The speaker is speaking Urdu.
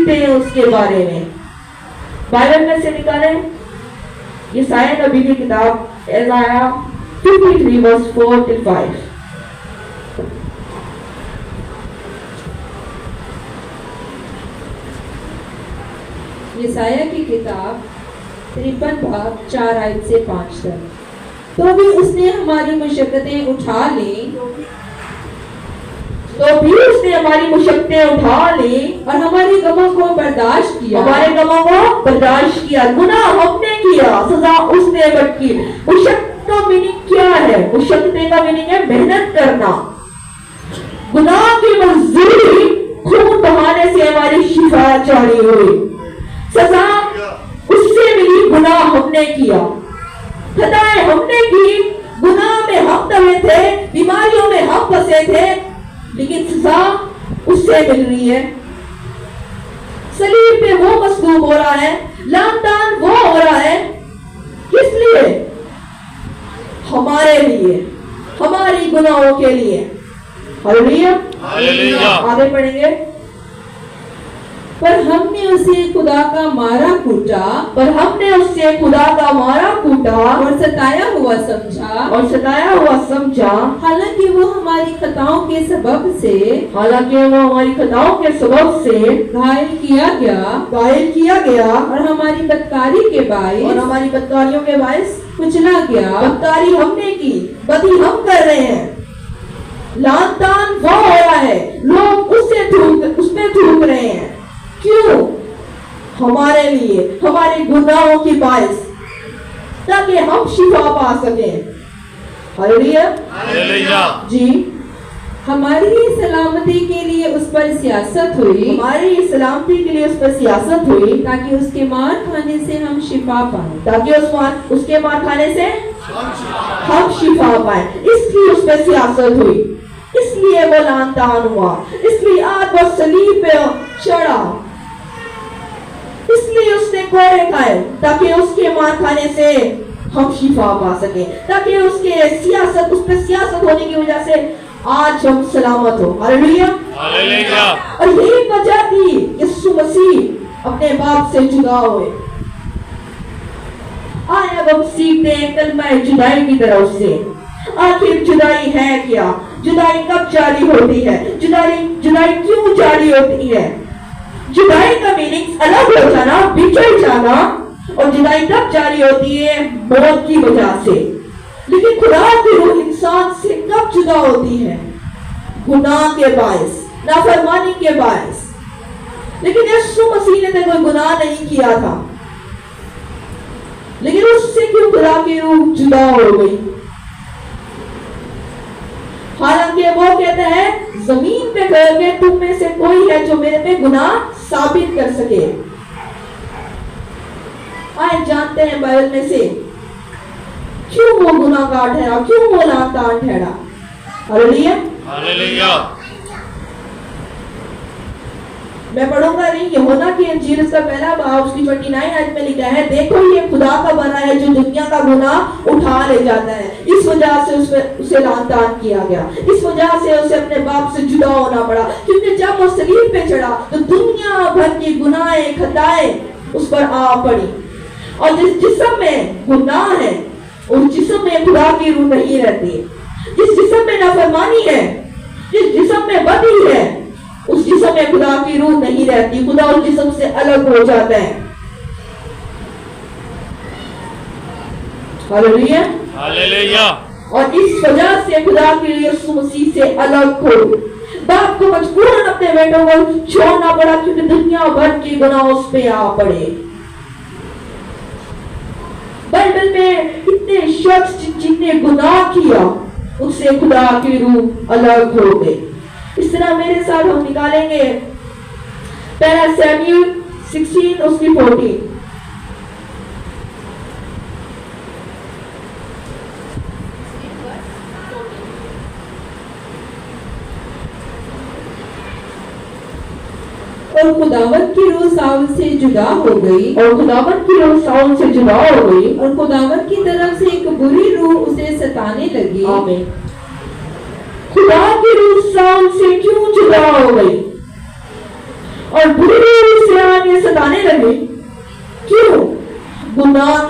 لکھتے ہیں اس کے بارے میں. بائبل میں سے نکالیں یسایہ نبی کی کتاب ائزایہ 53 verse 4 till 5. یسایہ کی کتاب 53 باب 4 آیت سے 5 تک. تو بھی اس نے ہماری مشقتیں اٹھا لیں اور ہماری غموں کو برداشت کیا. ہمارے غموں کو برداشت کیا. گناہ ہم نے کیا، سزا اس نے بٹ کی. مشقت کا میننگ کیا ہے؟ مشقتیں کا میننگ ہے محنت کرنا. گناہ کی مزدوری خون بہانے سے ہماری شفا جاری ہوئی. سزا اس سے ملی، گناہ ہم نے کیا، خطائیں ہم نے کی، گناہ میں ہم دبے تھے، بیماریوں میں ہم پھنسے تھے، لیکن سزا اس سے مل رہی ہے. صلیب پہ وہ مصلوب ہو رہا ہے، لامتان وہ ہو رہا ہے. کس لیے؟ ہمارے لیے، ہماری گناہوں کے لیے. ہلیلویا. آگے پڑھیں گے. پر ہم نے اسے خدا کا مارا کوٹا اور ستایا ہوا سمجھا. حالانکہ وہ ہماری خطاؤں کے سبب سے گھائل کیا گیا اور ہماری بدکاری کے باعث اور ہماری بدکاریوں کے باعث کچلا گیا. بدکاری ہم نے کی، بدی ہم کر رہے ہیں. لعن طعن وہ ہو رہا ہے، لوگ اس میں تھوک رہے ہیں. کیوں؟ ہمارے لیے، ہمارے گناہوں کی باعث، تاکہ ہم شفا پا سکیں. ہلیلویا. جی. ہماری سلامتی کے لیے اس پر سیاست ہوئی تاکہ اس کے مار کھانے سے ہم شفا پائیں. اس لیے اس پہ سیاست ہوئی، اس لیے وہ لعن طعن ہوا، اس لیے آج وہ صلیب پہ چڑھا، اس لیے اس نے کوڑے کھائے تاکہ اس کے مار کھانے سے ہم شفا پا سکیں، تاکہ اس پہ سیاست ہونے کی وجہ سے آج ہم سلامت ہو. ہلیلویا. اور یہی وجہ تھی یسوع مسیح اپنے باپ سے جدا ہوئے. آج اب ہم سیکھتے ہیں کلمہ جدائی کی طرف سے. آخر جدائی ہے کیا؟ جدائی کب جاری ہوتی ہے؟ جدائی کیوں جاری ہوتی ہے؟ جدائی کا میننگ الگ ہو جانا، بچھڑ جانا. اور جدائی تب جاری ہوتی ہے موت کی وجہ سے. لیکن خدا کی روح انسان سے کب جدا ہوتی ہے؟ گناہ کے باعث، نافرمانی کے باعث. لیکن یسوع مسیح نے کوئی گناہ نہیں کیا تھا، لیکن اس سے کیوں خدا کی روح جدا ہو گئی؟ حالانکہ وہ کہتا ہے زمین پہ کر کے تم میں سے کوئی ہے جو میرے پہ گناہ ثابت کر سکے. آئے جانتے ہیں بائبل میں سے کیوں وہ گناہ گار ٹھہرا، کیوں وہ لعن طعن ٹھہرا. ہلیلویا. میں پڑھوں گا نہیں. یوحنا کی انجیل اس کا پہلا باب اس کی 29 آیت میں لکھا ہے دیکھو یہ خدا کا بنا ہے جو دنیا کا گناہ اٹھا لے جاتا ہے. اس وجہ سے اسے لعن طعن کیا گیا، اس وجہ سے اسے اپنے باپ سے جدا ہونا پڑا. کیونکہ جب وہ صلیب پہ چڑھا تو دنیا بھر کی گناہیں خطائیں اس پر آ پڑی. اور جس جسم میں گناہ ہے اس جسم میں خدا کی روح نہیں رہتی. جس جسم میں نافرمانی ہے، جس جسم میں بدی ہے، اس جسم میں خدا کی روح نہیں رہتی. خدا اس جسم سے الگ ہو جاتا ہے. ہلیلویا. اور اس وجہ سے خدا کی روح یسوع مسیح سے الگ ہو. باپ کو مجبوراً اپنے بیٹوں کو چھوڑنا پڑا کیونکہ دنیا بھر کے گناہ اس پہ آ پڑے. بائبل میں اتنے شخص جن نے گناہ کیا اس سے خدا کی روح الگ ہو گئی. اس طرح میرے ساتھ ہم نکالیں گے پہلا سیموئیل 16 اس کی 14. اور خداوند کی روح ساؤل سے جدا ہو گئی اور خداوند کی طرف سے ایک بری روح اسے ستانے لگی. آمین. خدا کی روح ساؤل سے کیوں جدا ہو گئی اور بری روح سے